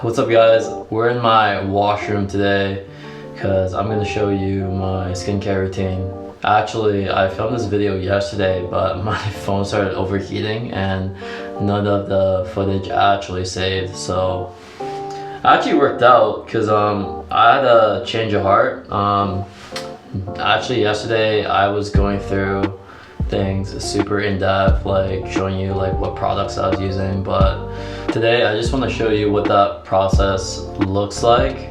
What's up guys? We're in my washroom today because I'm going to show you my skincare routine. Actually, I filmed this video yesterday, but my phone started overheating and none of the footage actually saved. So it actually worked out because I had a change of heart. Actually yesterday I was going through things super in-depth, like showing you like what products I was using, but today I just want to show you what that process looks like.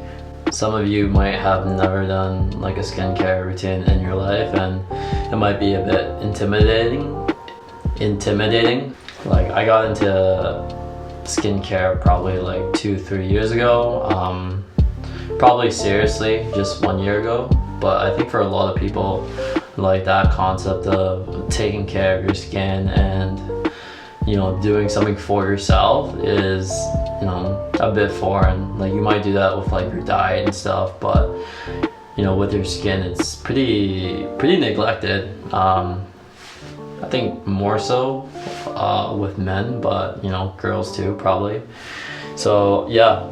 Some of you might have never done like a skincare routine in your life and it might be a bit intimidating. Like I got into skincare probably like 2-3 years ago, probably seriously just 1 year ago, but I think for a lot of people, like that concept of taking care of your skin and doing something for yourself is a bit foreign. Like you might do that with like your diet and stuff, but with your skin it's pretty neglected. I think more so with men, but girls too probably. So yeah,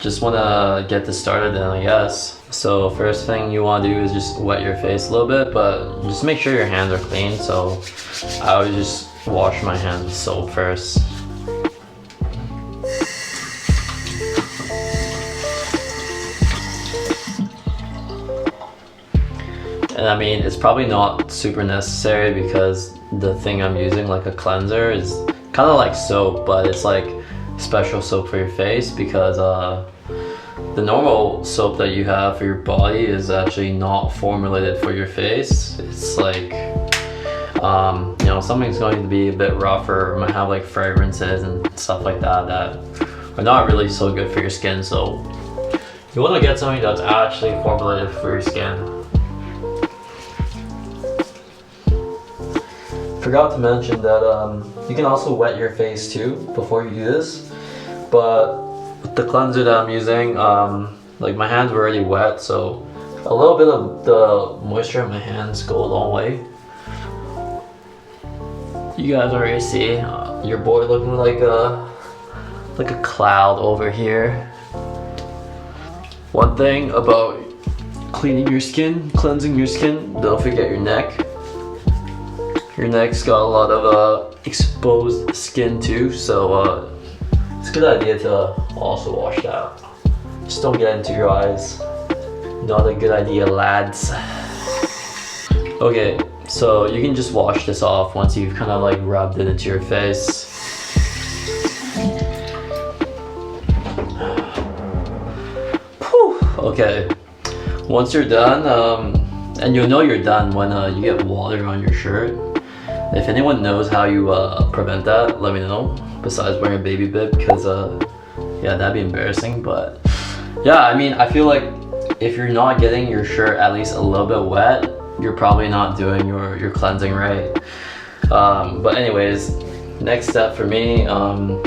just want to get this started then, I guess. So first thing you want to do is just wet your face a little bit, but just make sure your hands are clean. So I would just wash my hands with soap first. And I mean, it's probably not super necessary because the thing I'm using, like a cleanser, is kind of like soap, but it's like special soap for your face because the normal soap that you have for your body is actually not formulated for your face. It's like something's going to be a bit rougher, might have like fragrances and stuff like that that are not really so good for your skin. So you want to get something that's actually formulated for your skin. Forgot to mention that you can also wet your face too before you do this, but with the cleanser that I'm using, like my hands were already wet, so a little bit of the moisture in my hands go a long way. You guys already see your boy looking like a cloud over here. One thing about cleaning your skin, cleansing your skin, don't forget your neck. Your neck's got a lot of exposed skin too, so it's a good idea to also wash that. Just don't get into your eyes. Not a good idea, lads. Okay, so you can just wash this off once you've kind of like rubbed it into your face. Whew. Okay, once you're done, and you'll know you're done when you get water on your shirt. If anyone knows how you prevent that, let me know, besides wearing a baby bib, because yeah, that'd be embarrassing. But yeah, I mean, I feel like if you're not getting your shirt at least a little bit wet, you're probably not doing your cleansing right. But anyways, next step for me, I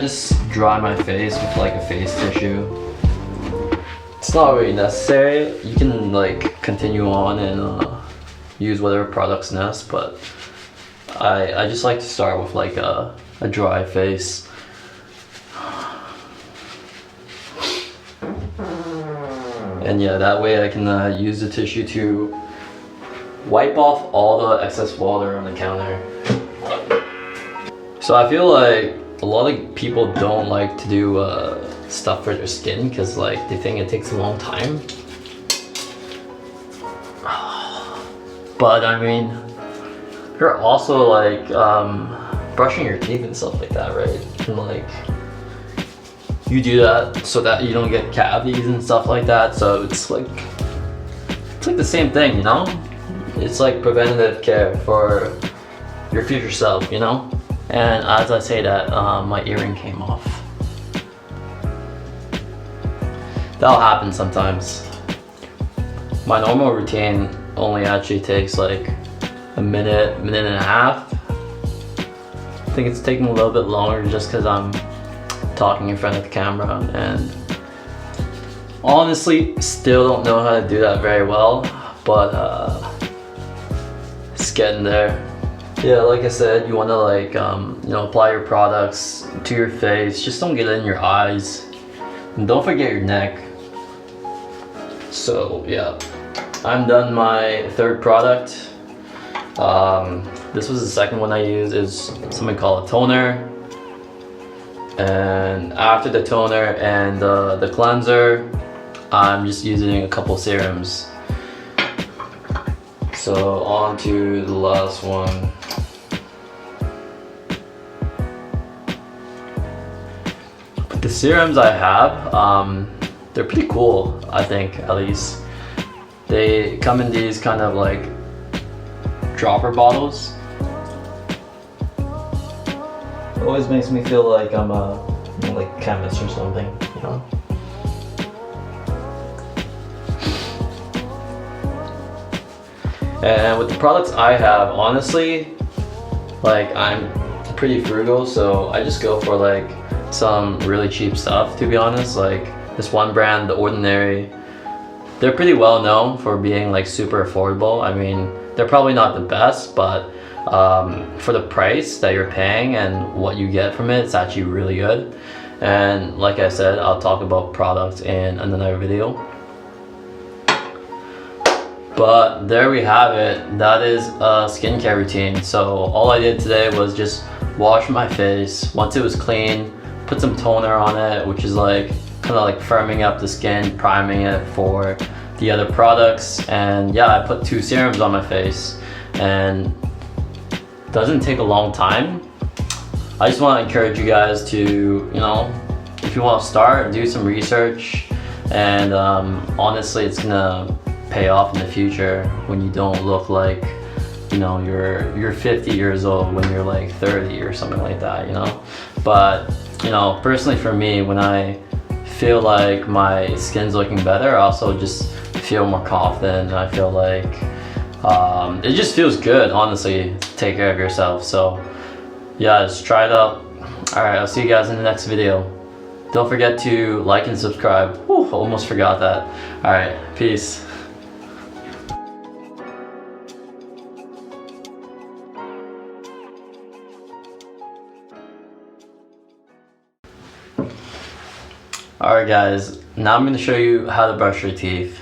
just dry my face with like a face tissue. It's not really necessary. You can like continue on and use whatever products next, but I just like to start with like a dry face. And yeah, that way I can use the tissue to wipe off all the excess water on the counter. So I feel like a lot of people don't like to do stuff for their skin because like they think it takes a long time. But I mean, you're also like brushing your teeth and stuff like that, right? And like you do that so that you don't get cavities and stuff like that. So it's like the same thing, It's like preventative care for your future self, And as I say that, my earring came off. That'll happen sometimes. My normal routine only actually takes like a minute and a half. I think it's taking a little bit longer just because I'm talking in front of the camera and honestly still don't know how to do that very well, but it's getting there. Yeah, like I said, you want to like apply your products to your face. Just don't get it in your eyes, and don't forget your neck. So yeah, I'm done my third product. This was the second one I used. Is something called a toner. And after the toner and the cleanser, I'm just using a couple serums. So on to the last one. But the serums I have, they're pretty cool, I think, at least. They come in these kind of like dropper bottles. It always makes me feel like I'm a like chemist or something, you know. And with the products I have, honestly, like I'm pretty frugal, so I just go for like some really cheap stuff, to be honest. Like this one brand, The Ordinary, they're pretty well known for being like super affordable. I mean, they're probably not the best, but for the price that you're paying and what you get from it, it's actually really good. And like I said, I'll talk about products in another video. But there we have it. That is a skincare routine. So all I did today was just wash my face. Once it was clean, put some toner on it, which is like kind of like firming up the skin, priming it for the other products. And yeah, I put 2 serums on my face, and it doesn't take a long time. I just want to encourage you guys to, if you want to start, do some research, and honestly, it's gonna pay off in the future when you don't look like you're 50 years old when you're like 30 or something like that, But personally for me, when I feel like my skin's looking better, I also just feel more confident, and I feel like it just feels good, honestly, to take care of yourself. So yeah, just try it out. Alright, I'll see you guys in the next video. Don't forget to like and subscribe. Whew, almost forgot that. Alright, peace. Alright guys, now I'm going to show you how to brush your teeth.